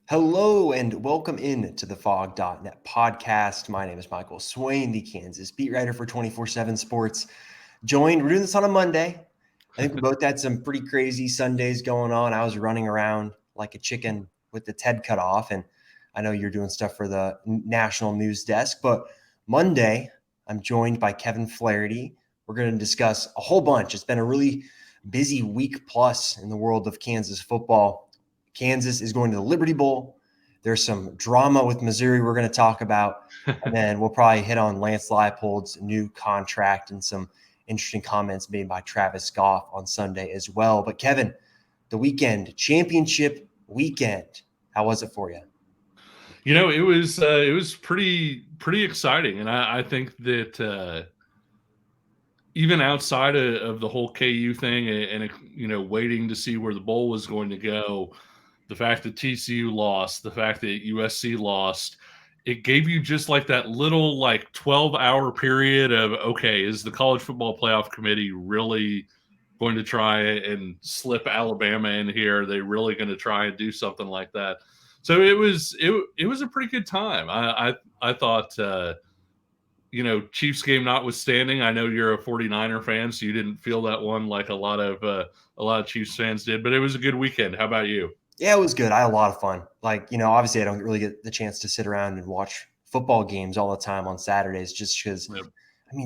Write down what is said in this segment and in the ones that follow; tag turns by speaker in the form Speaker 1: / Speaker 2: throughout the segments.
Speaker 1: Hello and welcome in to the Fog.net podcast. My name is Michael Swain, the Kansas beat writer for 24/7 Sports. We're doing this on a Monday. I think we both had some pretty crazy Sundays going on. I was running around like a chicken with its head cut off, and I know you're doing stuff for the national news desk. But Monday, I'm joined by Kevin Flaherty. We're going to discuss a whole bunch. It's been a really busy week plus in the world of Kansas football. Kansas is going to the Liberty Bowl. There's some drama with Missouri we're going to talk about. And then we'll probably hit on Lance Leipold's new contract and some interesting comments made by Travis Goff on Sunday as well. But Kevin, the weekend, championship weekend, how was it for you?
Speaker 2: It was pretty exciting, and I think that even outside of the whole KU thing and waiting to see where the bowl was going to go, the fact that TCU lost, the fact that USC lost, it gave you just like that little 12-hour period of, okay, is the college football playoff committee really going to try and slip Alabama in here? Are they really going to try and do something like that? So it was a pretty good time. I thought Chiefs game notwithstanding, I know you're a 49er fan, so you didn't feel that one like a lot of Chiefs fans did, but it was a good weekend. How about you?
Speaker 1: Yeah, it was good. I had a lot of fun. Obviously I don't really get the chance to sit around and watch football games all the time on Saturdays just because,
Speaker 2: Yep.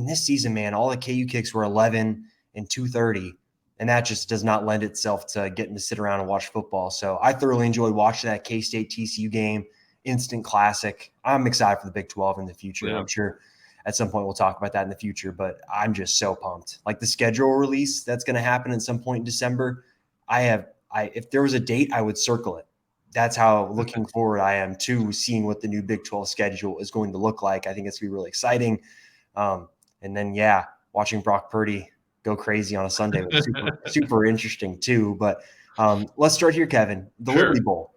Speaker 1: this season, man, all the KU kicks were 11 and 2:30, and that just does not lend itself to getting to sit around and watch football. So I thoroughly enjoyed watching that K-State TCU game, instant classic. I'm excited for the Big 12 in the future.
Speaker 2: Yeah.
Speaker 1: I'm sure at some point we'll talk about that in the future, but I'm just so pumped. Like the schedule release that's going to happen at some point in December, if there was a date, I would circle it. That's how looking forward I am to seeing what the new Big 12 schedule is going to look like. I think it's going to be really exciting. And then, watching Brock Purdy go crazy on a Sunday was super interesting too. But let's start here, Kevin. The
Speaker 2: Sure.
Speaker 1: Liberty Bowl.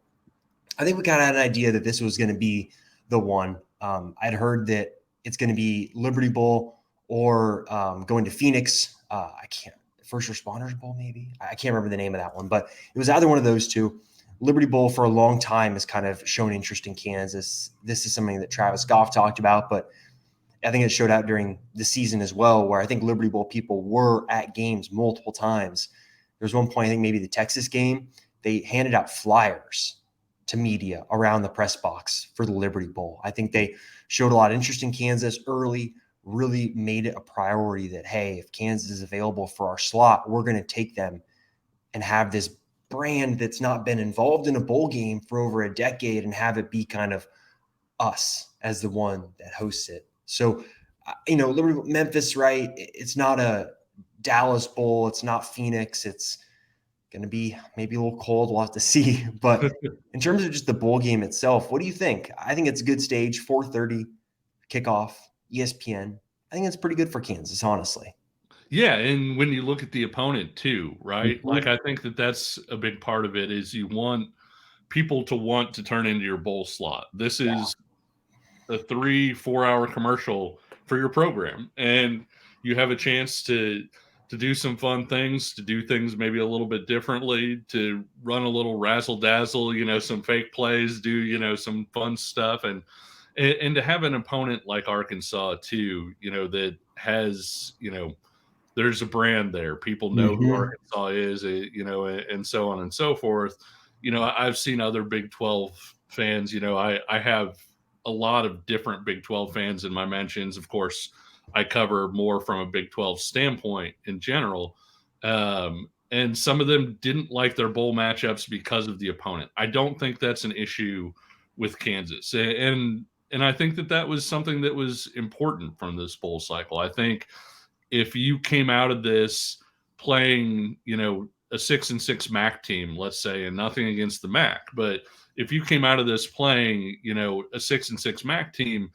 Speaker 1: I think we kind of had an idea that this was going to be the one. I'd heard that it's going to be Liberty Bowl or going to Phoenix. First Responders Bowl, maybe. I can't remember the name of that one, but it was either one of those two. Liberty Bowl for a long time has kind of shown interest in Kansas. This is something that Travis Goff talked about, but I think it showed out during the season as well, where I think Liberty Bowl people were at games multiple times. There was one point, I think maybe the Texas game, they handed out flyers to media around the press box for the Liberty Bowl. I think they showed a lot of interest in Kansas early, really made it a priority that, hey, if Kansas is available for our slot, we're going to take them and have this brand that's not been involved in a bowl game for over a decade and have it be kind of us as the one that hosts it. So, Liberty Memphis, right? It's not a Dallas Bowl. It's not Phoenix. It's going to be maybe a little cold. We'll have to see. But in terms of just the bowl game itself, what do you think? I think it's a good stage, 4:30 kickoff, ESPN. I think it's pretty good for Kansas, honestly.
Speaker 2: Yeah, and when you look at the opponent too, right?
Speaker 1: Mhm.
Speaker 2: I think that that's a big part of it is you want people to want to turn into your bowl slot. This
Speaker 1: Yeah.
Speaker 2: is a 3-4 hour commercial for your program, and you have a chance to do some fun things, to do things maybe a little bit differently, to run a little razzle dazzle, some fake plays, do some fun stuff, and to have an opponent like Arkansas too, that has there's a brand there. People know who
Speaker 1: Mm-hmm.
Speaker 2: Arkansas is, and so on and so forth. I've seen other Big 12 fans. I have a lot of different Big 12 fans in my mentions. Of course, I cover more from a Big 12 standpoint in general. And some of them didn't like their bowl matchups because of the opponent. I don't think that's an issue with Kansas. And I think that was something that was important from this bowl cycle. I think if you came out of this playing, a 6-6 MAC team, let's say, and nothing against the MAC, but if you came out of this playing, a 6-6 MAC team,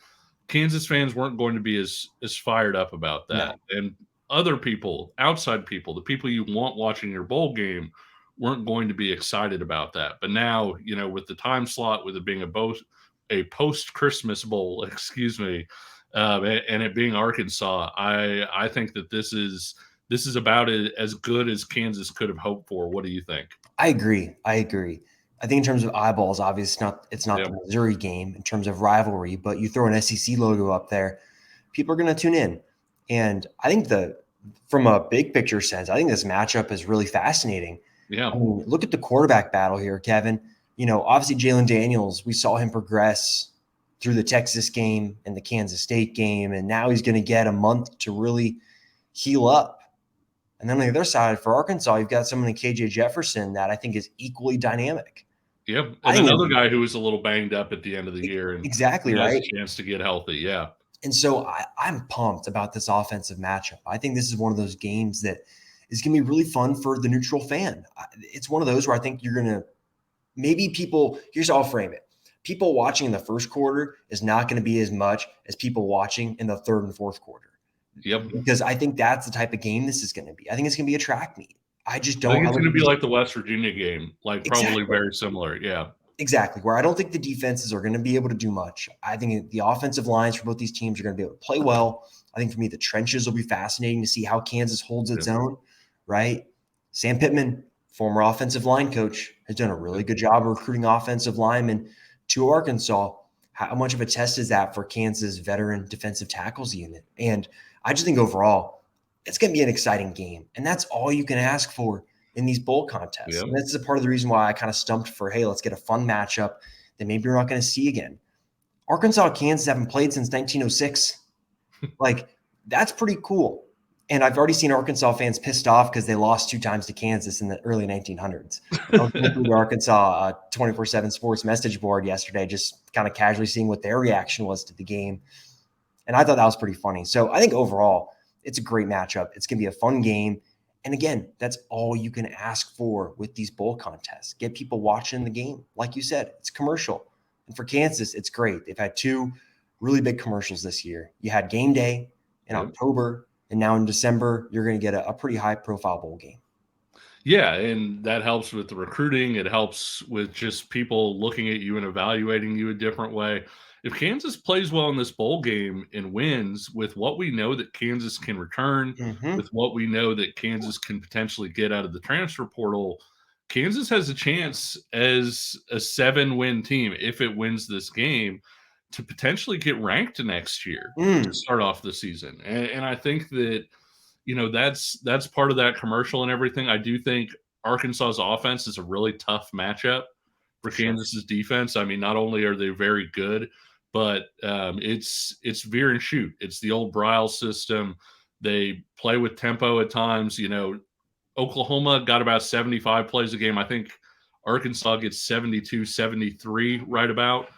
Speaker 2: Kansas fans weren't going to be as fired up about
Speaker 1: No.
Speaker 2: that. And other people, outside people, the people you want watching your bowl game, weren't going to be excited about that. But now, with the time slot, with it being a post Christmas bowl, excuse me, and it being Arkansas, I think that this is about as good as Kansas could have hoped for. What do you think?
Speaker 1: I agree. I think in terms of eyeballs, obviously it's not
Speaker 2: Yeah.
Speaker 1: the Missouri game in terms of rivalry, but you throw an SEC logo up there, people are going to tune in. And I think from a big picture sense, I think this matchup is really fascinating.
Speaker 2: Yeah.
Speaker 1: I mean, look at the quarterback battle here, Kevin. Obviously Jalen Daniels, we saw him progress through the Texas game and the Kansas State game, and now he's going to get a month to really heal up. And then on the other side, for Arkansas, you've got someone like KJ Jefferson that I think is equally dynamic.
Speaker 2: Yep.
Speaker 1: I
Speaker 2: And
Speaker 1: think
Speaker 2: another guy who was a little banged up at the end of the year
Speaker 1: exactly
Speaker 2: and has a
Speaker 1: right.
Speaker 2: chance to get healthy. Yeah.
Speaker 1: And so I'm pumped about this offensive matchup. I think this is one of those games that is going to be really fun for the neutral fan. It's one of those where I think you're going to maybe people, here's how I'll frame it. People watching in the first quarter is not going to be as much as people watching in the third and fourth quarter.
Speaker 2: Yep.
Speaker 1: Because I think that's the type of game this is going to be. I think it's going to be a track meet. I just
Speaker 2: I think
Speaker 1: don't.
Speaker 2: it's going to be like the West Virginia game, like probably
Speaker 1: Exactly.
Speaker 2: very similar. Yeah.
Speaker 1: Exactly. Where I don't think the defenses are going to be able to do much. I think the offensive lines for both these teams are going to be able to play well. I think for me, the trenches will be fascinating to see how Kansas holds its own, right? Sam Pittman, former offensive line coach, has done a really good job of recruiting offensive linemen to Arkansas. How much of a test is that for Kansas veteran defensive tackles unit? And I just think overall, it's going to be an exciting game. And that's all you can ask for in these bowl contests.
Speaker 2: Yep.
Speaker 1: And this is a part of the reason why I kind of stumped for, hey, let's get a fun matchup that maybe you're not going to see again. Arkansas, Kansas haven't played since 1906. Like, that's pretty cool. And I've already seen Arkansas fans pissed off because they lost 2 times to Kansas in the early 1900s. I was going through the Arkansas 24/7 sports message board yesterday, just kind of casually seeing what their reaction was to the game. And I thought that was pretty funny. So I think overall, it's a great matchup. It's going to be a fun game. And again, that's all you can ask for with these bowl contests. Get people watching the game. Like you said, it's commercial. And for Kansas, it's great. They've had 2 really big commercials this year. You had game day in October, and now in December, you're going to get a pretty high profile bowl game.
Speaker 2: Yeah, and that helps with the recruiting. It helps with just people looking at you and evaluating you a different way. If Kansas plays well in this bowl game and wins with what we know that Kansas can return, with what we know that Kansas can potentially get out of the transfer portal, Kansas has a chance as a 7-win team, if it wins this game, to potentially get ranked next year to start off the season. And I think that that's part of that commercial and everything. I do think Arkansas's offense is a really tough matchup for Kansas's defense. I mean, not only are they very good, but it's veer and shoot. It's the old Briles system. They play with tempo at times. Oklahoma got about 75 plays a game. I think Arkansas gets 72, 73 right about.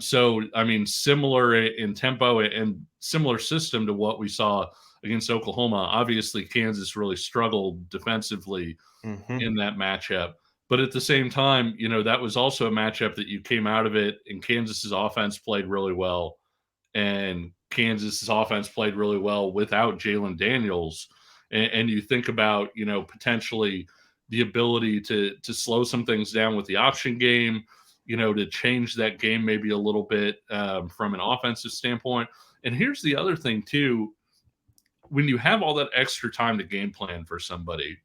Speaker 2: So, I mean, similar in tempo and similar system to what we saw against Oklahoma. Obviously, Kansas really struggled defensively in that matchup. But at the same time, that was also a matchup that you came out of it, and Kansas's offense played really well. And Kansas's offense played really well without Jalen Daniels. And you think about, potentially the ability to slow some things down with the option game, to change that game maybe a little bit from an offensive standpoint. And here's the other thing, too. When you have all that extra time to game plan for somebody,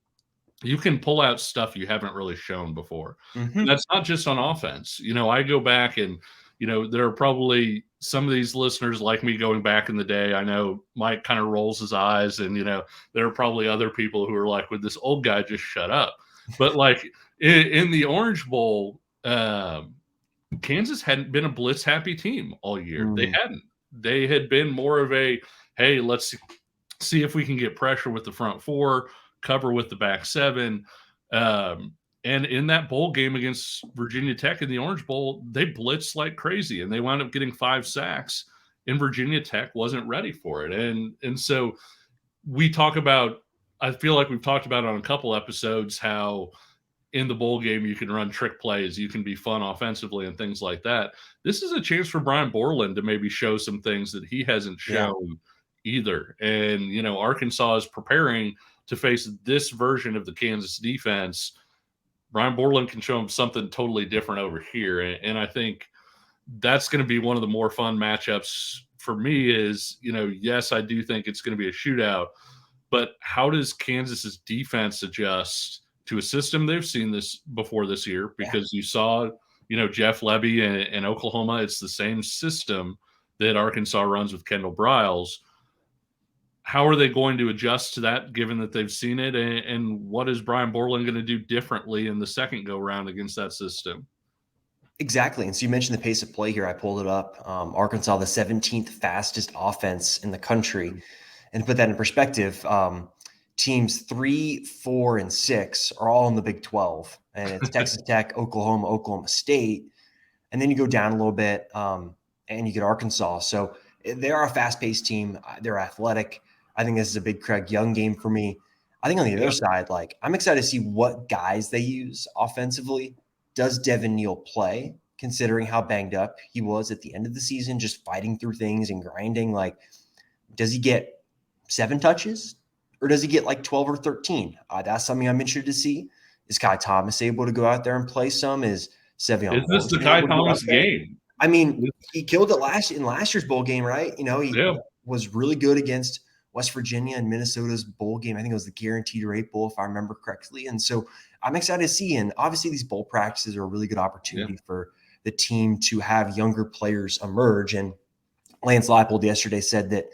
Speaker 2: you can pull out stuff you haven't really shown before. And that's not just on offense. I go back and, there are probably some of these listeners like me going back in the day. I know Mike kind of rolls his eyes, and, there are probably other people who are like, would this old guy just shut up? But like in the Orange Bowl, Kansas hadn't been a blitz happy team all year. They hadn't. They had been more of a, hey, let's see if we can get pressure with the front 4, cover with the back 7. And in that bowl game against Virginia Tech in the Orange Bowl, they blitzed like crazy, and they wound up getting 5 sacks, and Virginia Tech wasn't ready for it. And so we talk about, I feel like we've talked about on a couple episodes how in the bowl game you can run trick plays, you can be fun offensively and things like that. This is a chance for Brian Borland to maybe show some things that he hasn't shown either. And, Arkansas is preparing to face this version of the Kansas defense. Brian Borland can show him something totally different over here. And I think that's going to be one of the more fun matchups for me is, yes, I do think it's going to be a shootout, but how does Kansas's defense adjust to a system they've seen this before this year, because you saw, Jeff Lebby in Oklahoma. It's the same system that Arkansas runs with Kendall Briles. How are they going to adjust to that, given that they've seen it? And what is Brian Borland going to do differently in the second go round against that system?
Speaker 1: Exactly. And so you mentioned the pace of play here. I pulled it up. Arkansas, the 17th fastest offense in the country. And to put that in perspective, teams 3, 4, and 6 are all in the Big 12. And it's Texas Tech, Oklahoma, Oklahoma State. And then you go down a little bit and you get Arkansas. So they are a fast-paced team. They're athletic. I think this is a big Craig Young game for me. I think on the other side, like, I'm excited to see what guys they use offensively. Does Devin Neal play, considering how banged up he was at the end of the season, just fighting through things and grinding? Like, does he get 7 touches or does he get like 12 or 13? That's something I'm interested to see. Is Kai Thomas able to go out there and play some? Is Sevion
Speaker 2: Is this the
Speaker 1: Morrison
Speaker 2: Kai
Speaker 1: able to go out
Speaker 2: Thomas
Speaker 1: there?
Speaker 2: game?
Speaker 1: I mean, he killed it in last year's bowl game, right? He was really good against West Virginia and Minnesota's bowl game. I think it was the Guaranteed Rate Bowl, if I remember correctly. And so I'm excited to see. And obviously, these bowl practices are a really good opportunity for the team to have younger players emerge. And Lance Leipold yesterday said that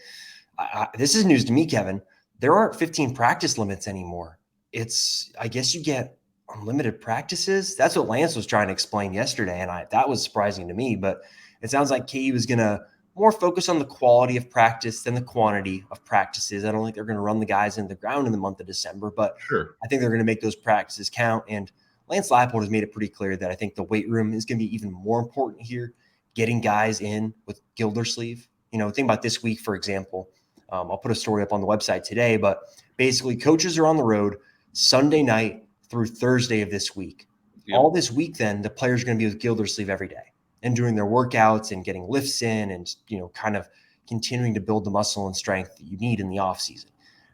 Speaker 1: this is news to me, Kevin. There aren't 15 practice limits anymore. I guess you get unlimited practices. That's what Lance was trying to explain yesterday. And that was surprising to me, but it sounds like KU is going to more focus on the quality of practice than the quantity of practices. I don't think they're going to run the guys into the ground in the month of December, but I think they're going to make those practices count. And Lance Leipold has made it pretty clear that I think the weight room is going to be even more important here, getting guys in with Gildersleeve. Think about this week, for example. I'll put a story up on the website today, but basically coaches are on the road Sunday night through Thursday of this week. All this week, then the players are going to be with Gildersleeve every day and doing their workouts and getting lifts in and, kind of continuing to build the muscle and strength that you need in the off season.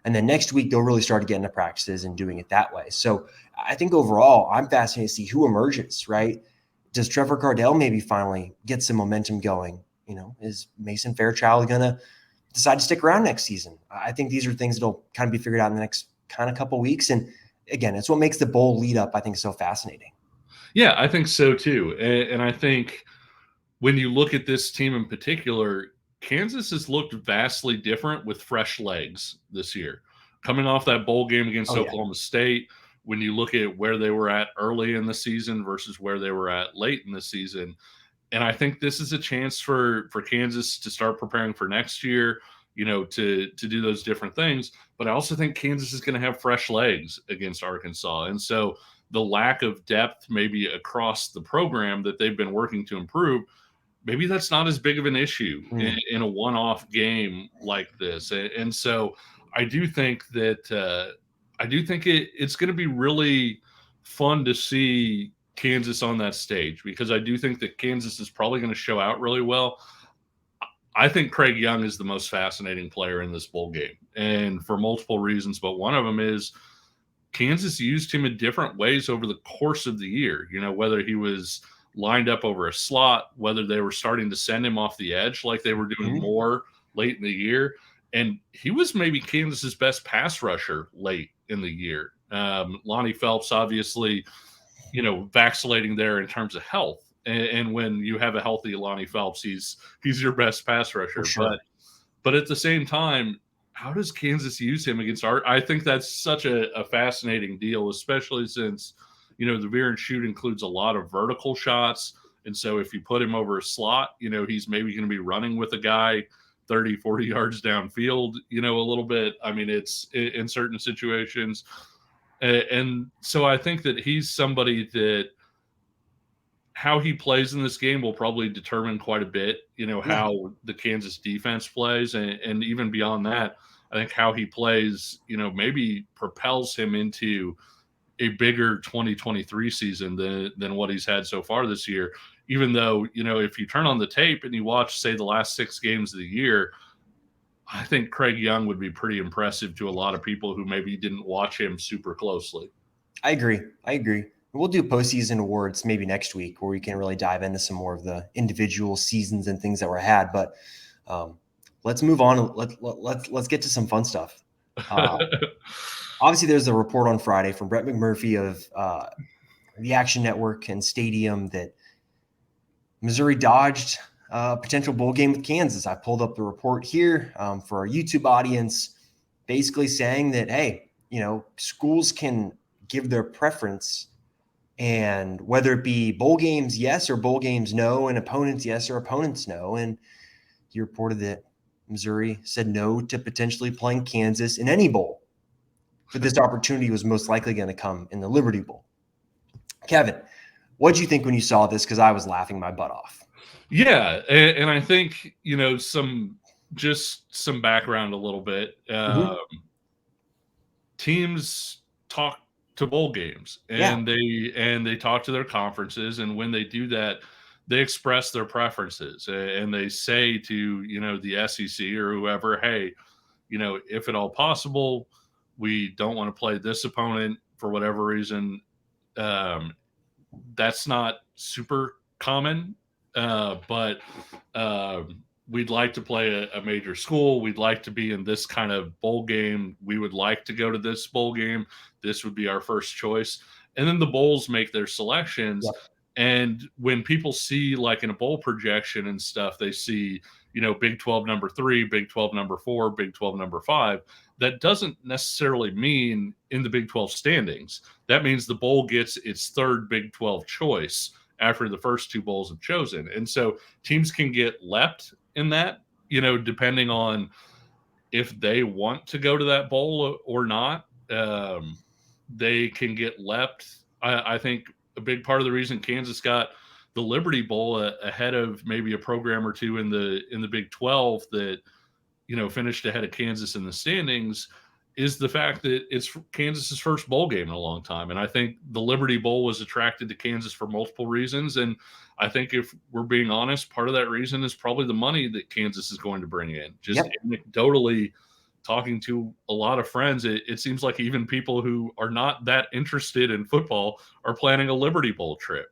Speaker 1: And then next week, they'll really start getting into practices and doing it that way. So I think overall, I'm fascinated to see who emerges, right? Does Trevor Gardell maybe finally get some momentum going? Is Mason Fairchild going to decide to stick around next season? I think these are things that'll kind of be figured out in the next kind of couple of weeks. And again, it's what makes the bowl lead up, I think, so fascinating.
Speaker 2: Yeah, I think so too. And I think when you look at this team in particular, Kansas has looked vastly different with fresh legs this year. Coming off that bowl game against Oklahoma State, when you look at where they were at early in the season versus where they were at late in the season. And I think this is a chance for Kansas to start preparing for next year, to do those different things. But I also think Kansas is going to have fresh legs against Arkansas. And so the lack of depth maybe across the program that they've been working to improve, maybe that's not as big of an issue in a one-off game like this. And so I do think that it's going to be really fun to see Kansas on that stage, because I do think that Kansas is probably going to show out really well. I think Craig Young is the most fascinating player in this bowl game, and for multiple reasons, but one of them is Kansas used him in different ways over the course of the year, whether he was lined up over a slot, whether they were starting to send him off the edge like they were doing more late in the year. And he was maybe Kansas's best pass rusher late in the year. Lonnie Phelps, obviously, vacillating there in terms of health. And when you have a healthy Lonnie Phelps, he's your best pass rusher.
Speaker 1: Sure.
Speaker 2: But at the same time, how does Kansas use him against Art? I think that's such a fascinating deal, especially since, the veer and shoot includes a lot of vertical shots. And so if you put him over a slot, he's maybe going to be running with a guy 30, 40 yards downfield, a little bit. I mean, it's in certain situations. And so I think that he's somebody that how he plays in this game will probably determine quite a bit, how the Kansas defense plays. And even beyond that, I think how he plays, maybe propels him into a bigger 2023 season than what he's had so far this year. Even though, if you turn on the tape and you watch, say, the last 6 games of the year, I think Craig Young would be pretty impressive to a lot of people who maybe didn't watch him super closely.
Speaker 1: I agree. We'll do postseason awards maybe next week where we can really dive into some more of the individual seasons and things that were had. But let's move on. Let's get to some fun stuff. obviously there's a report on Friday from Brett McMurphy of the Action Network and Stadium that Missouri dodged a potential bowl game with Kansas. I pulled up the report here for our YouTube audience, basically saying that, hey, schools can give their preference, and whether it be bowl games yes or bowl games no, and opponents yes or opponents no. And he reported that Missouri said no to potentially playing Kansas in any bowl, but this opportunity was most likely going to come in the Liberty Bowl. Kevin, what did you think when you saw this? Because I was laughing my butt off.
Speaker 2: Yeah, and I think some background a little bit. Teams talk to bowl games, and they talk to their conferences, and when they do that, they express their preferences, and they say to the SEC or whoever, hey, if at all possible, we don't want to play this opponent for whatever reason. That's not super common, but we'd like to play a major school. We'd like to be in this kind of bowl game. We would like to go to this bowl game. This would be our first choice. And then the bowls make their selections.
Speaker 1: Yep.
Speaker 2: And when people see, like in a bowl projection and stuff, they see, Big 12 number 3, Big 12 number 4, Big 12 number 5. That doesn't necessarily mean in the Big 12 standings. That means the bowl gets its third Big 12 choice after the first two bowls have chosen. And so teams can get leapt in that, depending on if they want to go to that bowl or not. They can get leapt. I think a big part of the reason Kansas got the Liberty Bowl ahead of maybe a program or two in the Big 12 that finished ahead of Kansas in the standings is the fact that it's Kansas's first bowl game in a long time. And I think the Liberty Bowl was attracted to Kansas for multiple reasons. And I think if we're being honest, part of that reason is probably the money that Kansas is going to bring in. Just anecdotally talking to a lot of friends, it seems like even people who are not that interested in football are planning a Liberty Bowl trip,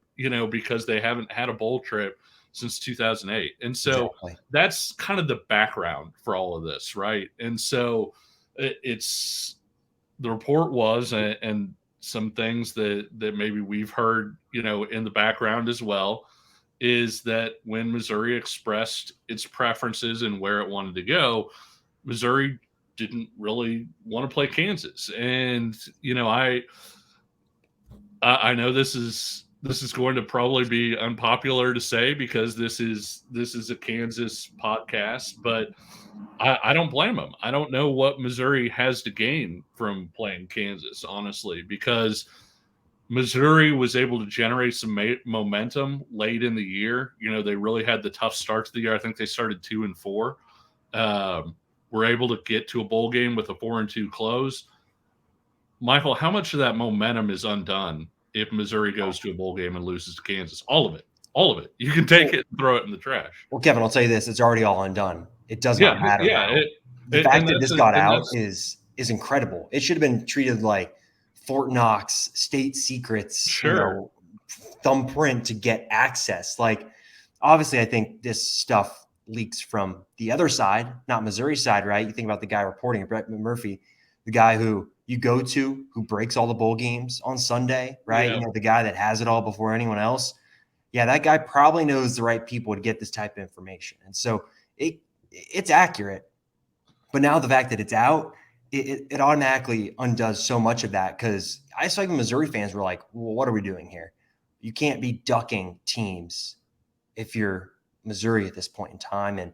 Speaker 2: because they haven't had a bowl trip since 2008. And so that's kind of the background for all of this, right? And so it's the report was, and some things that maybe we've heard, in the background as well, is that when Missouri expressed its preferences and where it wanted to go, Missouri didn't really want to play Kansas. And, I know this is going to probably be unpopular to say because this is a Kansas podcast, but I don't blame them. I don't know what Missouri has to gain from playing Kansas, honestly, because Missouri was able to generate some momentum late in the year. They really had the tough start to the year. I think they started 2-4. Were able to get to a bowl game with a 4-2 close. Michael, how much of that momentum is undone if Missouri goes to a bowl game and loses to Kansas? All of it. All of it. You can take it and throw it in the trash.
Speaker 1: Well, Kevin, I'll tell you this. It's already all undone. It does not matter now. The fact that this got out is incredible. It should have been treated like Fort Knox, state secrets, thumbprint to get access. Like, obviously, I think this stuff leaks from the other side, not Missouri side, right? You think about the guy reporting it, Brett McMurphy, the guy who you go to, who breaks all the bowl games on Sunday, right?
Speaker 2: Yeah.
Speaker 1: The guy that has it all before anyone else. Yeah, that guy probably knows the right people to get this type of information. And so it's accurate. But now the fact that it's out, it automatically undoes so much of that, because I saw even Missouri fans were like, well, what are we doing here? You can't be ducking teams if you're Missouri at this point in time. And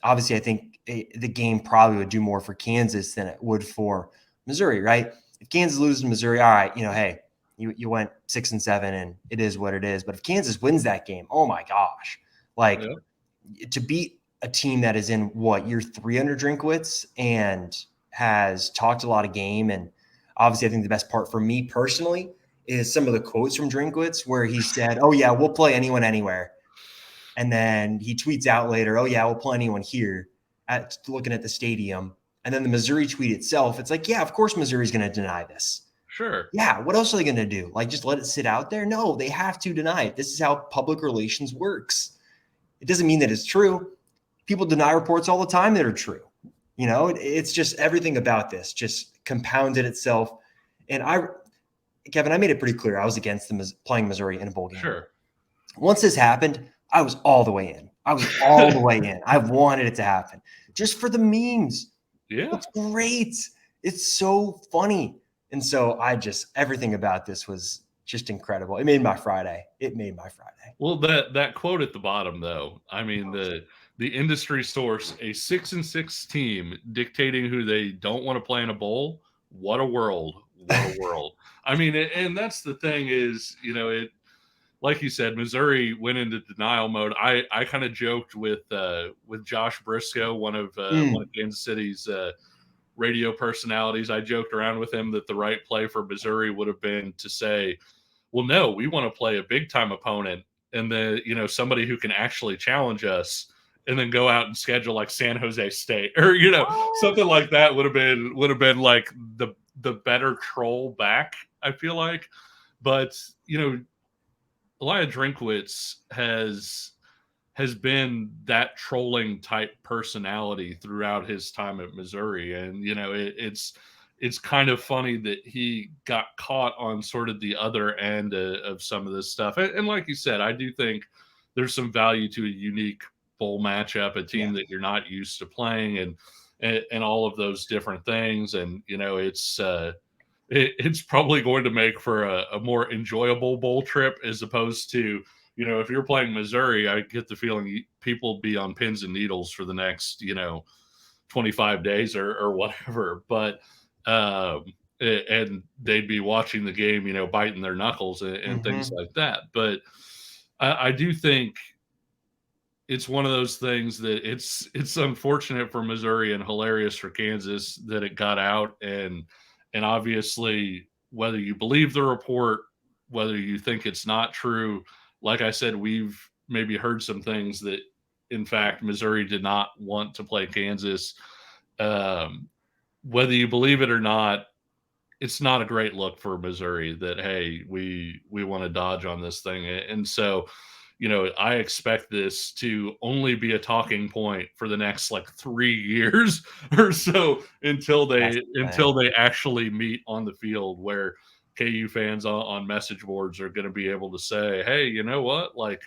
Speaker 1: obviously, I think the game probably would do more for Kansas than it would for Missouri, right? If Kansas loses to Missouri, all right, hey, you went 6-7 and it is what it is. But if Kansas wins that game, oh my gosh, to beat a team that is in year 3 under Drinkwitz and has talked a lot of game. And obviously, I think the best part for me personally is some of the quotes from Drinkwitz where he said, oh yeah, we'll play anyone anywhere. And then he tweets out later, oh yeah, we'll play anyone here, looking at the stadium. And then the Missouri tweet itself, it's like, yeah, of course Missouri's going to deny this.
Speaker 2: Sure.
Speaker 1: Yeah, what else are they going to do? Like, just let it sit out there? No, they have to deny it. This is how public relations works. It doesn't mean that it's true. People deny reports all the time that are true. It's just everything about this just compounded itself. And Kevin, I made it pretty clear I was against them playing Missouri in a bowl game.
Speaker 2: Sure.
Speaker 1: Once this happened, I was all the way in. I wanted it to happen just for the memes.
Speaker 2: Yeah.
Speaker 1: It's great. It's so funny. And so everything about this was just incredible. It made my Friday.
Speaker 2: Well, that quote at the bottom, though, I mean, the industry source, a 6-6 team dictating who they don't want to play in a bowl. What a world. What a world. I mean, and that's the thing is, like you said, Missouri went into denial mode. I kind of joked with Josh Briscoe, one of Kansas City's radio personalities. I joked around with him that the right play for Missouri would have been to say, well, no, we want to play a big time opponent and then, somebody who can actually challenge us, and then go out and schedule like San Jose State or, something like that would have been like the better troll back, I feel like. But, Elijah Drinkwitz has been that trolling type personality throughout his time at Missouri. And, it's kind of funny that he got caught on sort of the other end of some of this stuff. And like you said, I do think there's some value to a unique bowl matchup, a team that you're not used to playing, and all of those different things. And, it's probably going to make for a more enjoyable bowl trip as opposed to, if you're playing Missouri, I get the feeling people be on pins and needles for the next, 25 days or whatever. But, and they'd be watching the game, biting their knuckles and things like that. But I do think it's one of those things that it's unfortunate for Missouri and hilarious for Kansas that it got out. And obviously, whether you believe the report, whether you think it's not true, like I said, we've maybe heard some things that, in fact, Missouri did not want to play Kansas. Whether you believe it or not, it's not a great look for Missouri that, hey, we want to dodge on this thing. And so, I expect this to only be a talking point for the next like 3 years or so until they actually meet on the field, where KU fans on message boards are going to be able to say, hey, you know what? Like,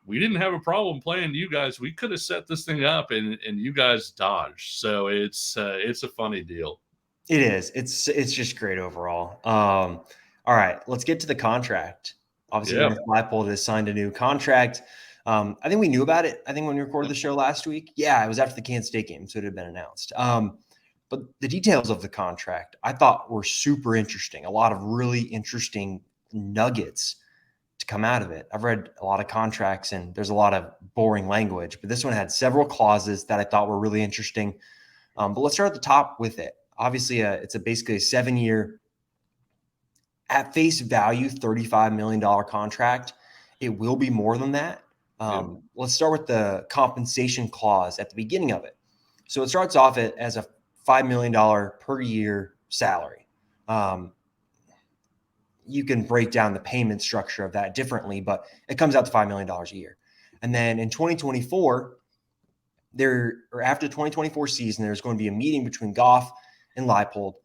Speaker 2: we didn't have a problem playing you guys. We could have set this thing up and you guys dodged. So it's a funny deal.
Speaker 1: It is. It's just great overall. All right, let's get to the contract. Obviously, Leipold has signed a new contract. I think we knew about it. I think when we recorded the show last week. Yeah, it was after the Kansas State game, so it had been announced. But the details of the contract I thought were super interesting. A lot of really interesting nuggets to come out of it. I've read a lot of contracts and there's a lot of boring language, but this one had several clauses that I thought were really interesting. But let's start at the top with it. Obviously, it's basically a 7-year, at face value, $35 million contract. It will be more than that. Let's start with the compensation clause at the beginning of it. So it starts off as a $5 million per year salary. You can break down the payment structure of that differently, but it comes out to $5 million a year. And then in 2024, after the 2024 season, there's going to be a meeting between Goff and Leipold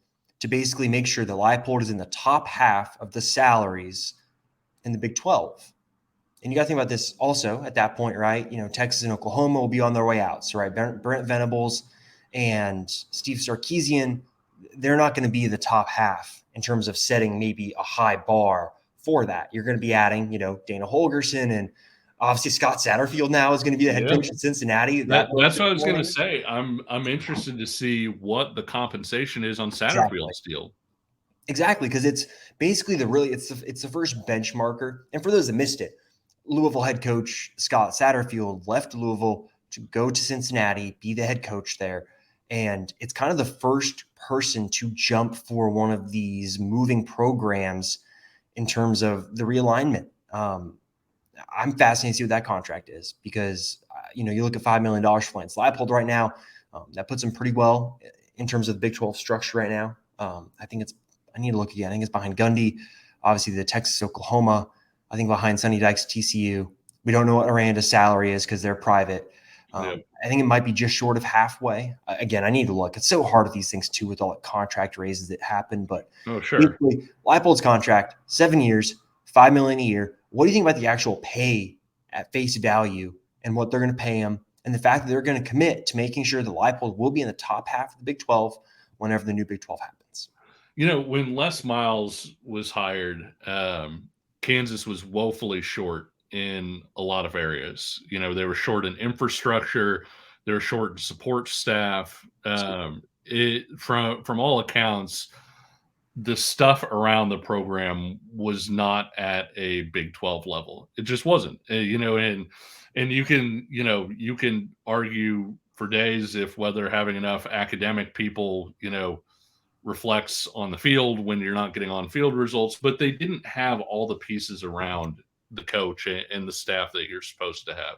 Speaker 1: to basically make sure that Leipold is in the top half of the salaries in the Big 12. And you got to think about this also at that point, right? Texas and Oklahoma will be on their way out. So, right, Brent Venables and Steve Sarkisian, they're not going to be the top half in terms of setting maybe a high bar for that. You're going to be adding, Dana Holgerson, and obviously Scott Satterfield now is going to be the head coach at Cincinnati.
Speaker 2: That's what I was going to say. I'm interested to see what the compensation is on Satterfield's deal.
Speaker 1: Exactly, because it's basically it's the first benchmarker. And for those that missed it, Louisville head coach Scott Satterfield left Louisville to go to Cincinnati, be the head coach there. And it's kind of the first person to jump for one of these moving programs in terms of the realignment. I'm fascinated to see what that contract is because, you look at $5 million for Lance Leipold right now. That puts him pretty well in terms of the Big 12 structure right now. I need to look again. I think it's behind Gundy, obviously the Texas, Oklahoma. I think behind Sonny Dykes, TCU. We don't know what Aranda's salary is because they're private.
Speaker 2: Yeah.
Speaker 1: I think it might be just short of halfway. Again, I need to look. It's so hard with these things too, with all the contract raises that happen. But
Speaker 2: Oh, sure.
Speaker 1: basically, Leipold's contract, 7 years, $5 million a year. What do you think about the actual pay at face value and what they're going to pay him, and the fact that they're going to commit to making sure that Leipold will be in the top half of the Big 12 whenever the new Big 12 happens?
Speaker 2: When Les Miles was hired, Kansas was woefully short in a lot of areas. They were short in infrastructure, they were short in support staff. From all accounts, the stuff around the program was not at a Big 12 level. It just wasn't. And you can argue for days if whether having enough academic people, reflects on the field when you're not getting on field results, but they didn't have all the pieces around the coach and the staff that you're supposed to have.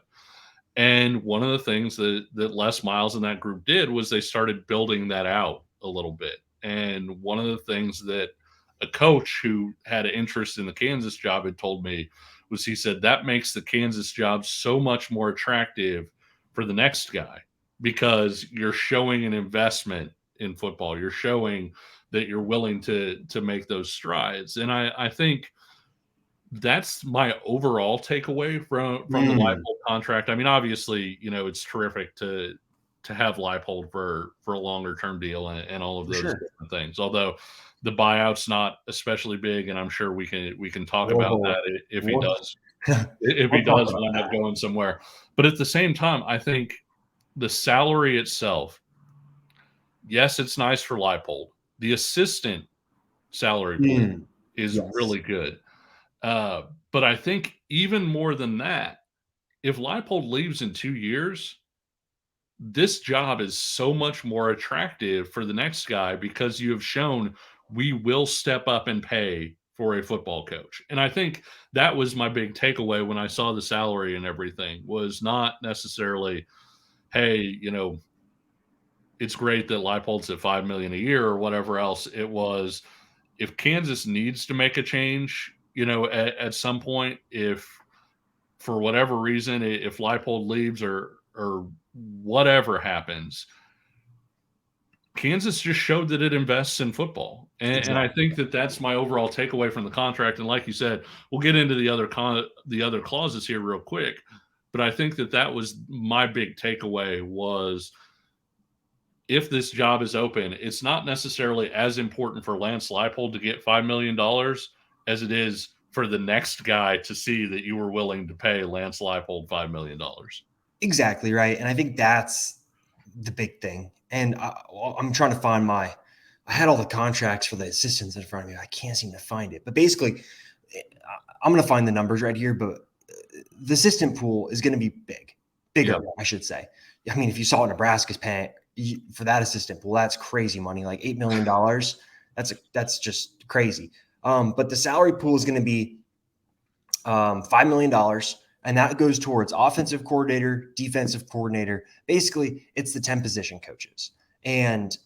Speaker 2: And one of the things that Les Miles and that group did was they started building that out a little bit. And one of the things that a coach who had an interest in the Kansas job had told me was, he said that makes the Kansas job so much more attractive for the next guy, because you're showing an investment in football. You're showing that you're willing to make those strides. And I think that's my overall takeaway from the Leipold contract. I mean, obviously, it's terrific to have Leipold for a longer term deal and all of
Speaker 1: For
Speaker 2: those
Speaker 1: sure.
Speaker 2: different things. Although the buyout's not especially big, and I'm sure we can talk about
Speaker 1: Whoa.
Speaker 2: that if he
Speaker 1: Whoa.
Speaker 2: does if he
Speaker 1: We'll talk
Speaker 2: does
Speaker 1: about
Speaker 2: wind up
Speaker 1: that.
Speaker 2: going somewhere. But at the same time, I think the salary itself, yes, it's nice for Leipold. The assistant salary pool is
Speaker 1: Yes.
Speaker 2: really good. But I think even more than that, if Leipold leaves in 2 years, this job is so much more attractive for the next guy, because you have shown we will step up and pay for a football coach. And I think that was my big takeaway when I saw the salary and everything, was not necessarily, hey, it's great that Leipold's at 5 million a year or whatever else. It was, if Kansas needs to make a change, at some point, if for whatever reason, if Leipold leaves or whatever happens, Kansas just showed that it invests in football, and I
Speaker 1: Exactly.
Speaker 2: think that that's my overall takeaway from the contract. And like you said, we'll get into the other clauses here real quick, but I think that was my big takeaway was, if this job is open, it's not necessarily as important for Lance Leipold to get $5 million as it is for the next guy to see that you were willing to pay Lance Leipold $5 million.
Speaker 1: Exactly right. And I think that's the big thing. And I'm trying to find I had all the contracts for the assistants in front of me. I can't seem to find it. But basically, I'm going to find the numbers right here. But the assistant pool is going to be bigger,
Speaker 2: Yeah,
Speaker 1: I should say. I mean, if you saw what Nebraska's paying for that assistant pool, that's crazy money, like $8 million. That's just crazy. But the salary pool is going to be $5 million. And that goes towards offensive coordinator, defensive coordinator. Basically, it's the 10 position coaches. And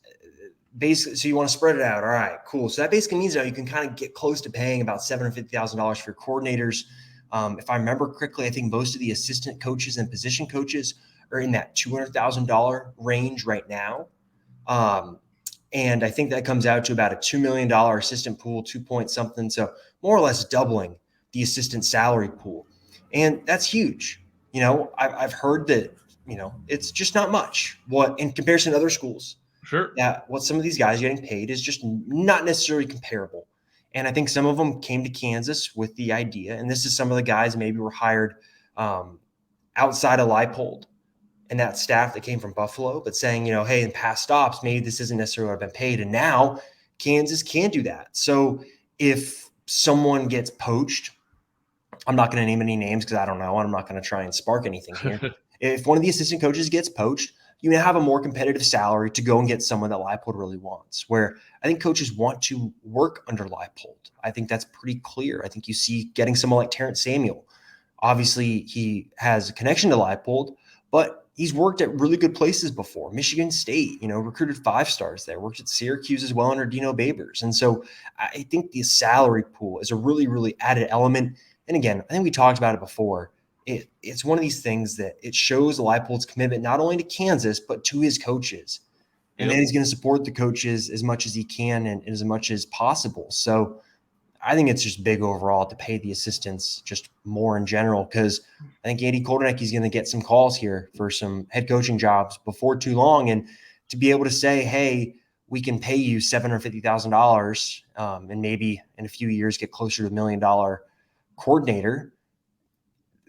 Speaker 1: basically, so you want to spread it out. All right, cool. So that basically means that you can kind of get close to paying about $750,000 for your coordinators. If I remember correctly, I think most of the assistant coaches and position coaches are in that $200,000 range right now. And I think that comes out to about a $2 million assistant pool, 2 point something. So more or less doubling the assistant salary pool. And that's huge. I've heard that, it's just not much what in comparison to other schools,
Speaker 2: sure.
Speaker 1: that what some of these guys are getting paid is just not necessarily comparable. And I think some of them came to Kansas with the idea, and this is some of the guys maybe were hired outside of Leipold and that staff that came from Buffalo, but saying, hey, in past stops, maybe this isn't necessarily what I've been paid. And now Kansas can do that. So if someone gets poached, I'm not going to name any names because I don't know, and I'm not going to try and spark anything here. If one of the assistant coaches gets poached, you now have a more competitive salary to go and get someone that Leipold really wants, where I think coaches want to work under Leipold. I think that's pretty clear. I think you see getting someone like Terrence Samuel. Obviously, he has a connection to Leipold, but he's worked at really good places before. Michigan State, recruited 5 stars there, worked at Syracuse as well under Dino Babers. And so I think the salary pool is a really, really added element. And again, I think we talked about it before. it's one of these things that it shows Leipold's commitment not only to Kansas but to his coaches, and then
Speaker 2: Yep.
Speaker 1: he's going to support the coaches as much as he can and as much as possible. So I think it's just big overall to pay the assistants just more in general, because I think Andy Koldenek is going to get some calls here for some head coaching jobs before too long, and to be able to say, hey, we can pay you $750,000 and maybe in a few years get closer to $1 million coordinator.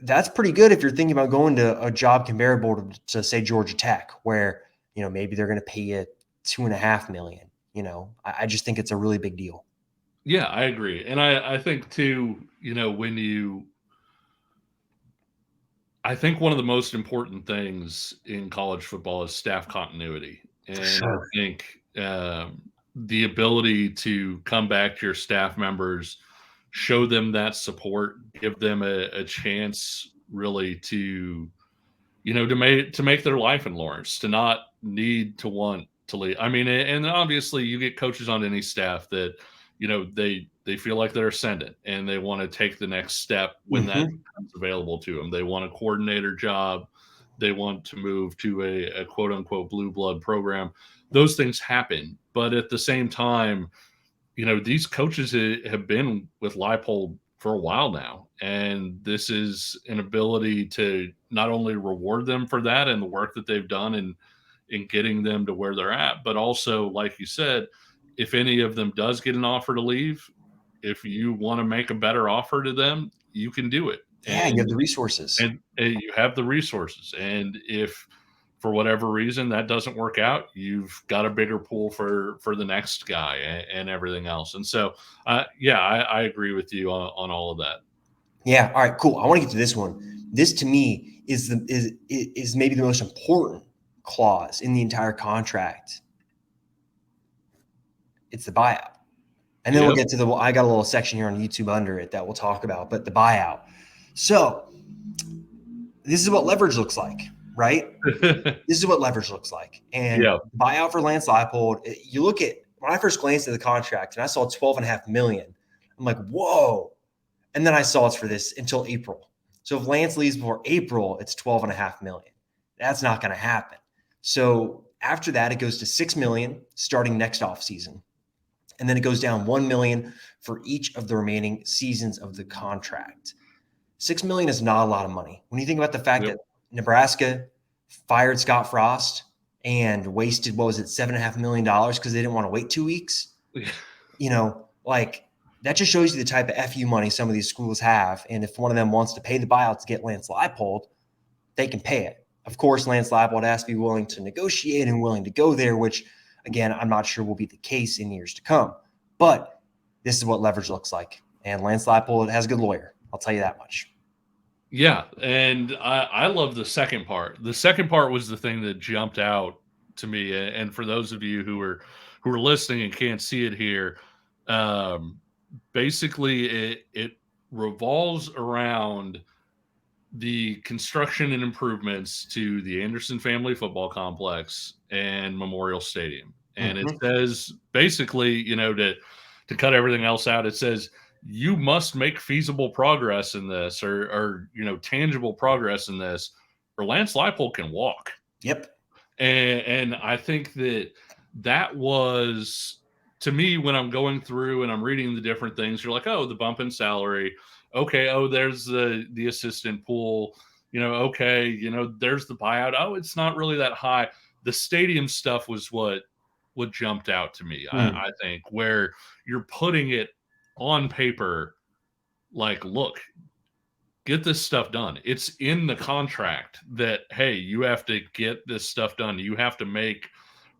Speaker 1: That's pretty good if you're thinking about going to a job comparable to say Georgia Tech, where maybe they're going to pay you $2.5 million. I just think it's a really big deal.
Speaker 2: Yeah, I agree. And I think too, I think one of the most important things in college football is staff continuity.
Speaker 1: For
Speaker 2: And I
Speaker 1: sure.
Speaker 2: think the ability to come back to your staff members, show them that support, give them a chance really to, to make their life in Lawrence, to not need to want to leave. I mean, and obviously you get coaches on any staff that, they feel like they're ascendant and they want to take the next step when that
Speaker 1: Mm-hmm.
Speaker 2: becomes available to them. They want a coordinator job. They want to move to a quote unquote blue blood program. Those things happen. But at the same time, these coaches have been with Leipold for a while now, and this is an ability to not only reward them for that and the work that they've done in getting them to where they're at, but also, like you said, if any of them does get an offer to leave, if you want to make a better offer to them, you can do it,
Speaker 1: Yeah, you have the resources.
Speaker 2: and you have the resources. And if for whatever reason that doesn't work out, you've got a bigger pool for the next guy and everything else. And so, yeah, I agree with you on all of that.
Speaker 1: Yeah. All right. Cool. I want to get to this one. This to me is maybe the most important clause in the entire contract. It's the buyout, and then we'll
Speaker 2: Yep.
Speaker 1: get to I got a little section here on YouTube under it that we'll talk about, but the buyout. So this is what leverage looks like, right? This is what leverage looks like. And
Speaker 2: Yeah.
Speaker 1: buyout for Lance Leipold, you look at when I first glanced at the contract and I saw 12.5 million. I'm like, whoa. And then I saw it's for this until April. So if Lance leaves before April, it's 12.5 million. That's not going to happen. So after that, it goes to 6 million starting next offseason. And then it goes down 1 million for each of the remaining seasons of the contract. 6 million is not a lot of money. When you think about the fact
Speaker 2: Yep.
Speaker 1: that Nebraska fired Scott Frost and wasted, what was it, $7.5 million because they didn't want to wait 2 weeks. Like that just shows you the type of FU money some of these schools have. And if one of them wants to pay the buyout to get Lance Leipold, they can pay it. Of course, Lance Leipold has to be willing to negotiate and willing to go there, which, again, I'm not sure will be the case in years to come. But this is what leverage looks like. And Lance Leipold has a good lawyer. I'll tell you that much.
Speaker 2: Yeah, and I love the second part. The second part was the thing that jumped out to me. And for those of you who are listening and can't see it here, um, basically it revolves around the construction and improvements to the Anderson Family Football Complex and Memorial Stadium. And it
Speaker 1: Mm-hmm.
Speaker 2: says basically, to cut everything else out, it says you must make feasible progress in this or tangible progress in this, or Lance Leipold can walk.
Speaker 1: Yep.
Speaker 2: And I think that was, to me, when I'm going through and I'm reading the different things, you're like, oh, the bump in salary. Okay. Oh, there's the assistant pool, okay. There's the buyout. Oh, it's not really that high. The stadium stuff was what jumped out to me. I think, where you're putting it on paper, like, look, get this stuff done. It's in the contract that, hey, you have to get this stuff done. You have to make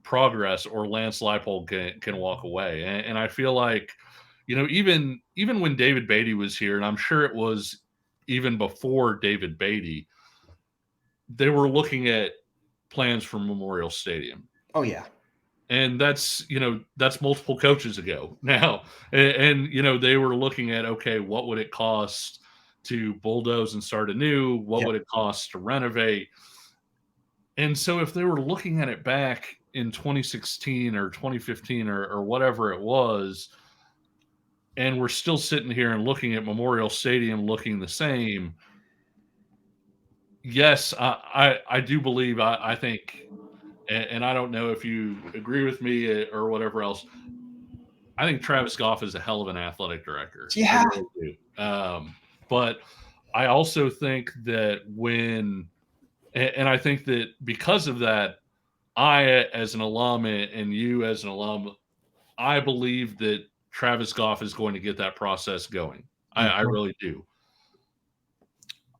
Speaker 2: progress, or Lance Leipold can walk away. And I feel like, even when David Beatty was here, and I'm sure it was even before David Beatty, they were looking at plans for Memorial Stadium.
Speaker 1: Oh, yeah.
Speaker 2: And that's multiple coaches ago now. And they were looking at, okay, what would it cost to bulldoze and start anew? What
Speaker 1: Yep.
Speaker 2: would it cost to renovate? And so if they were looking at it back in 2016 or 2015 or whatever it was, and we're still sitting here and looking at Memorial Stadium looking the same, Yes, I do believe. I think, and I don't know if you agree with me or whatever else. I think Travis Goff is a hell of an athletic director. I
Speaker 1: Yeah.
Speaker 2: really do. But I also think that and I think that because of that, I, as an alum, and you as an alum, I believe that Travis Goff is going to get that process going. I
Speaker 1: Mhm.
Speaker 2: really do.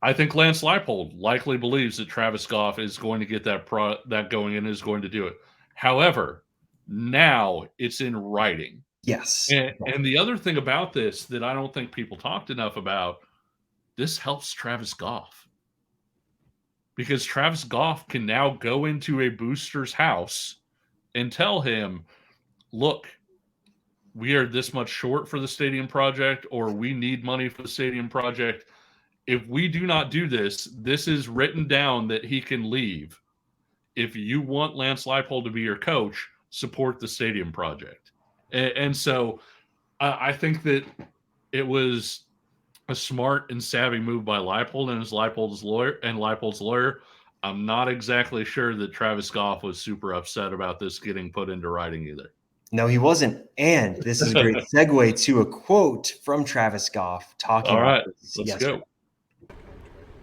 Speaker 2: I think Lance Leipold likely believes that Travis Goff is going to get that going and is going to do it. However, now it's in writing.
Speaker 1: Yes.
Speaker 2: And the other thing about this that I don't think people talked enough about, this helps Travis Goff because Travis Goff can now go into a booster's house and tell him, look, we are this much short for the stadium project, or we need money for the stadium project. If we do not do this, this is written down that he can leave. If you want Lance Leipold to be your coach, support the stadium project. And so I think that it was a smart and savvy move by Leipold and Leipold's lawyer. I'm not exactly sure that Travis Goff was super upset about this getting put into writing either.
Speaker 1: No, he wasn't. And this is a great segue to a quote from Travis Goff talking
Speaker 2: All
Speaker 1: about
Speaker 2: right,
Speaker 1: this
Speaker 2: let's
Speaker 1: yesterday.
Speaker 2: go.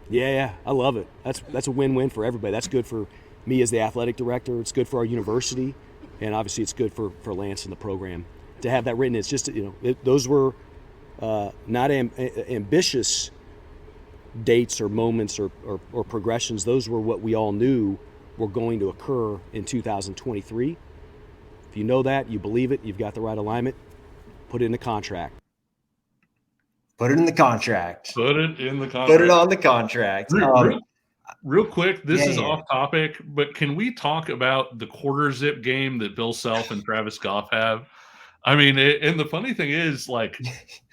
Speaker 3: Yeah, I love it. That's a win-win for everybody. That's good for me as the athletic director. It's good for our university, and obviously it's good for Lance and the program to have that written. It's just those were not ambitious dates or moments or progressions. Those were what we all knew were going to occur in 2023. If you know that, you believe it, you've got the right alignment, put it in the contract.
Speaker 1: Put it in the contract.
Speaker 2: Put it in the contract.
Speaker 1: Put it on the contract.
Speaker 2: Real quick, this is
Speaker 1: yeah.
Speaker 2: off topic, but can we talk about the quarter zip game that Bill Self and Travis Goff have? I mean, and the funny thing is, like,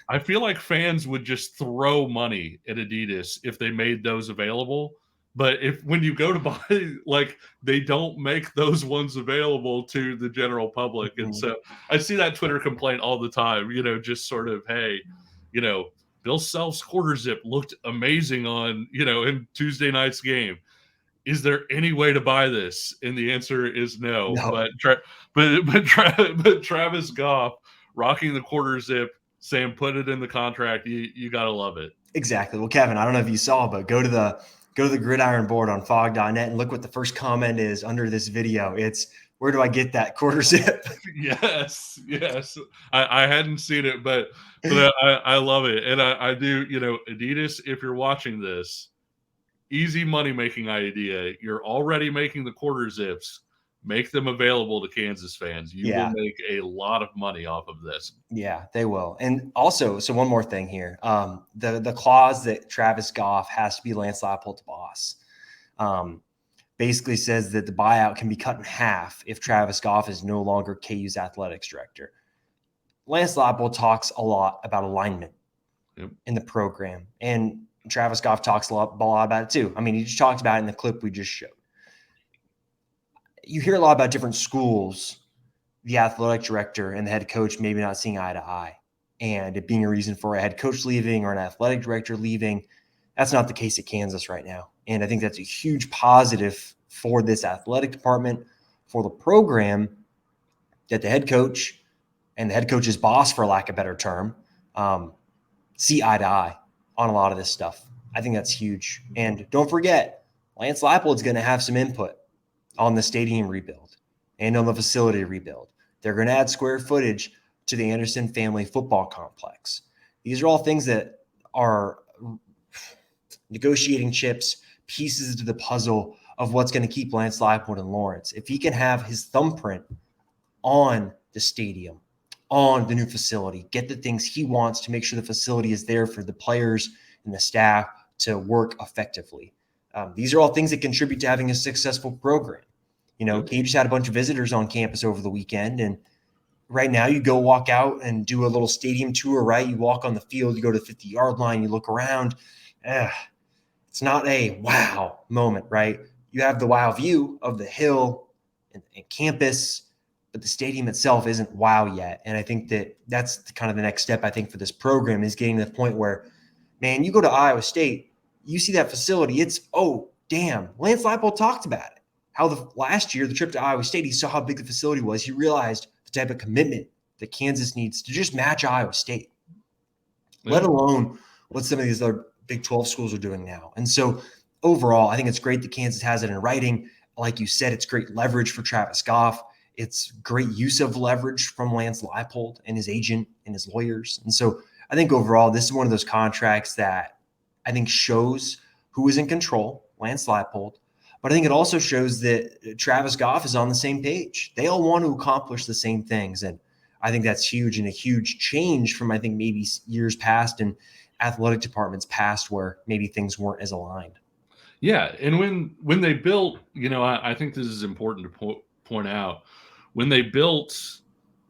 Speaker 2: I feel like fans would just throw money at Adidas if they made those available. But when you go to buy, like, they don't make those ones available to the general public. And so I see that Twitter complaint all the time, just sort of, hey, Bill Self's quarter zip looked amazing on, in Tuesday night's game. Is there any way to buy this? And the answer is no.
Speaker 1: No.
Speaker 2: But Travis Goff rocking the quarter zip, saying put it in the contract, you gotta love it.
Speaker 1: Exactly. Well, Kevin, I don't know if you saw, but go to the gridiron board on fog.net and look what the first comment is under this video. It's, where do I get that quarter zip?
Speaker 2: Yes. I hadn't seen it, but I love it. And I do, Adidas, if you're watching this, easy money-making idea. You're already making the quarter zips. Make them available to Kansas fans. You will make a lot of money off of this.
Speaker 1: Yeah, they will. And also, so one more thing here. The clause that Travis Goff has to be Lance Leipold's boss basically says that the buyout can be cut in half if Travis Goff is no longer KU's athletics director. Lance Leipold talks a lot about alignment in the program, and Travis Goff talks a lot about it too. I mean, he just talked about it in the clip we just showed. You hear a lot about different schools, the athletic director and the head coach maybe not seeing eye to eye, and it being a reason for a head coach leaving or an athletic director leaving. That's not the case at Kansas right now. And I think that's a huge positive for this athletic department, for the program, that the head coach and the head coach's boss, for lack of a better term, see eye to eye on a lot of this stuff. I think that's huge. And don't forget, Lance Leipold's going to have some input on the stadium rebuild and on the facility rebuild. They're going to add square footage to the Anderson family football complex. These are all things that are negotiating chips, pieces to the puzzle of what's going to keep Lance Leipold in Lawrence. If he can have his thumbprint on the stadium, on the new facility, get the things he wants to make sure the facility is there for the players and the staff to work effectively. These are all things that contribute to having a successful program. KU just had a bunch of visitors on campus over the weekend, and right now you go walk out and do a little stadium tour, right? You walk on the field, you go to the 50-yard line, you look around. It's not a wow moment, right? You have the wow view of the hill and campus, but the stadium itself isn't wow yet. And I think that that's kind of the next step, I think, for this program, is getting to the point where, man, you go to Iowa State, you see that facility, it's, oh, damn, Lance Leipold talked about it. How last year, the trip to Iowa State, he saw how big the facility was. He realized the type of commitment that Kansas needs to just match Iowa State, let alone what some of these other Big 12 schools are doing now. And so overall, I think it's great that Kansas has it in writing. Like you said, it's great leverage for Travis Goff. It's great use of leverage from Lance Leipold and his agent and his lawyers. And so I think overall, this is one of those contracts that I think shows who is in control, Lance Leipold. But I think it also shows that Travis Goff is on the same page. They all want to accomplish the same things. And I think that's huge, and a huge change from, I think, maybe years past and athletic departments past where maybe things weren't as aligned.
Speaker 2: Yeah. And when they built, I think this is important to point out, when they built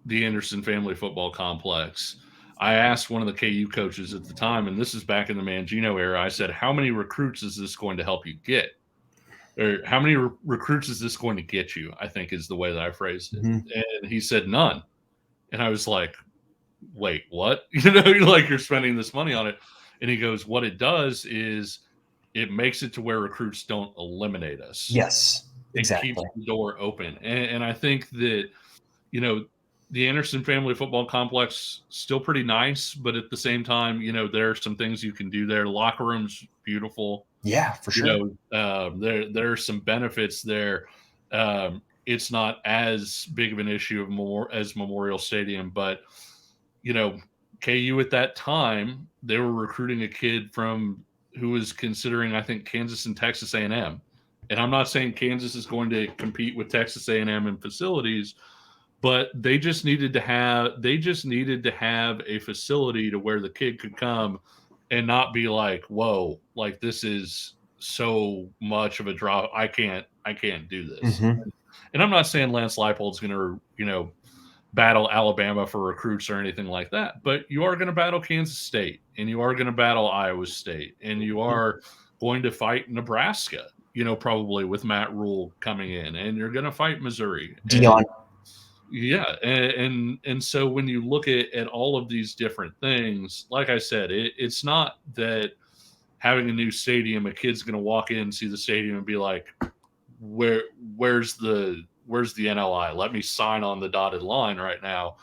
Speaker 2: the Anderson Family Football Complex, I asked one of the KU coaches at the time, and this is back in the Mangino era, I said, how many recruits is this going to help you get? Or how many recruits is this going to get you, I think is the way that I phrased it. Mm-hmm. And he said, none. And I was like, wait, what? Like you're spending this money on it. And he goes, what it does is it makes it to where recruits don't eliminate us.
Speaker 1: Yes, exactly.
Speaker 2: It keeps the door open. And I think that, the Anderson Family Football Complex still pretty nice, but at the same time, there are some things you can do there. Locker room's beautiful.
Speaker 1: Yeah, for sure.
Speaker 2: There are some benefits there. It's not as big of an issue as Memorial Stadium, but KU at that time, they were recruiting a kid who was considering, I think, Kansas and Texas A&M. And I'm not saying Kansas is going to compete with Texas A&M in facilities, but they just needed to have a facility to where the kid could come and not be like, whoa, like this is so much of a drop. I can't do this. Mm-hmm. And I'm not saying Lance Leipold's going to, battle Alabama for recruits or anything like that, but you are going to battle Kansas State, and you are going to battle Iowa State, and you are going to fight Nebraska, probably with Matt Rule coming in, and you're going to fight Missouri.
Speaker 1: Dion.
Speaker 2: Yeah. And so when you look at all of these different things, like I said, it's not that having a new stadium, a kid's going to walk in, see the stadium and be like, where's the NLI? Let me sign on the dotted line right now.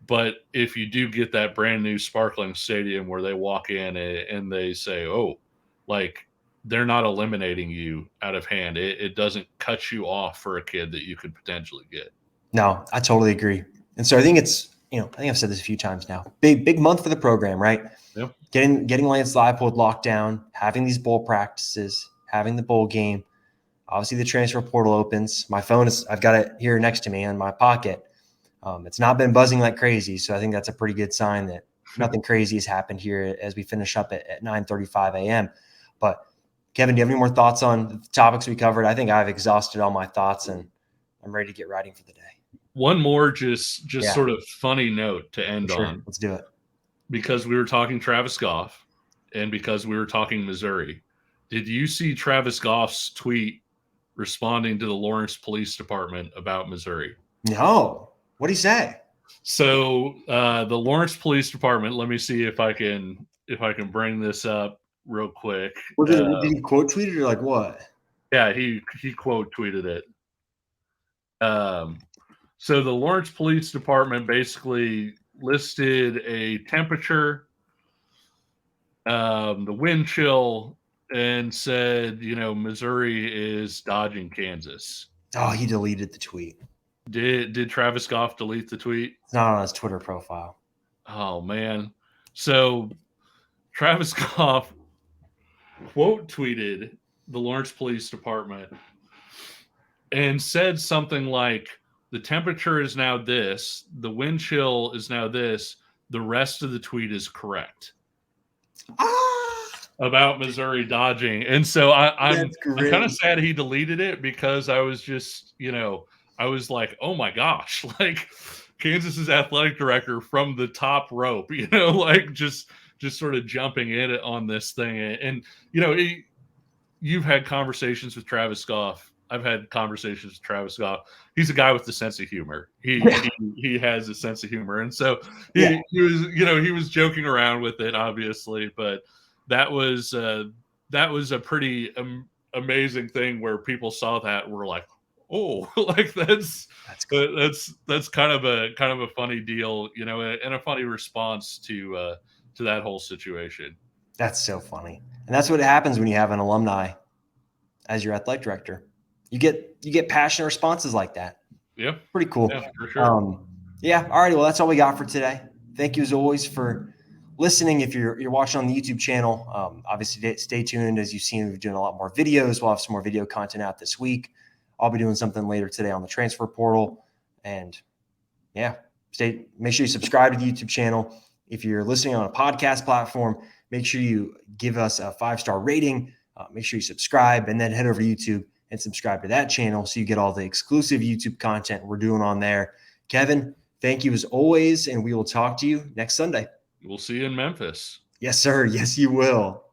Speaker 2: But if you do get that brand new sparkling stadium where they walk in and they say, oh, like they're not eliminating you out of hand, it doesn't cut you off for a kid that you could potentially get.
Speaker 1: No, I totally agree. And so I think it's, I think I've said this a few times now, big month for the program, right?
Speaker 2: Yep.
Speaker 1: Getting Lance Leipold locked down, having these bowl practices, having the bowl game. Obviously the transfer portal opens. My phone I've got it here next to me in my pocket. It's not been buzzing like crazy. So I think that's a pretty good sign that nothing crazy has happened here as we finish up at 9:35 a.m. But Kevin, do you have any more thoughts on the topics we covered? I think I've exhausted all my thoughts and I'm ready to get writing for the day.
Speaker 2: One more just sort of funny note to end on.
Speaker 1: Let's do it.
Speaker 2: Because we were talking Travis Goff and because we were talking Missouri. Did you see Travis Goff's tweet responding to the Lawrence Police Department about Missouri?
Speaker 1: No. What'd he say?
Speaker 2: So the Lawrence Police Department, let me see if I can bring this up real quick.
Speaker 1: Did he quote tweet it or like what?
Speaker 2: Yeah, he quote tweeted it. So the Lawrence Police Department basically listed a temperature, the wind chill, and said, Missouri is dodging Kansas.
Speaker 1: Oh, he deleted the tweet.
Speaker 2: Did Travis Goff delete the tweet?
Speaker 1: It's not on his Twitter profile.
Speaker 2: Oh, man. So Travis Goff quote tweeted the Lawrence Police Department and said something like, the temperature is now this, the wind chill is now this, the rest of the tweet is correct. About Missouri dodging. And so I'm kind of sad he deleted it because I was just, I was like, oh my gosh, like Kansas's athletic director from the top rope, like just sort of jumping in on this thing. And, you've had conversations with Travis Goff. I've had conversations with Travis Goff. He's a guy with a sense of humor. He has a sense of humor. And so he was joking around with it, obviously, but that was a pretty amazing thing where people saw that and were like, oh, like that's
Speaker 1: cool.
Speaker 2: that's kind of a funny deal, and a funny response to that whole situation.
Speaker 1: That's so funny. And that's what happens when you have an alumni as your athletic director. You get passionate responses like that.
Speaker 2: Yeah.
Speaker 1: Pretty cool.
Speaker 2: Yeah, for sure.
Speaker 1: Yeah. All right. Well, that's all we got for today. Thank you as always for listening. If you're watching on the YouTube channel, obviously stay tuned. As you've seen, we're doing a lot more videos. We'll have some more video content out this week. I'll be doing something later today on the transfer portal. And yeah, make sure you subscribe to the YouTube channel. If you're listening on a podcast platform, make sure you give us a 5-star rating. Make sure you subscribe, and then head over to YouTube and subscribe to that channel so you get all the exclusive YouTube content we're doing on there. Kevin, thank you as always, and we will talk to you next Sunday.
Speaker 2: We'll see you in Memphis.
Speaker 1: Yes, sir. Yes, you will.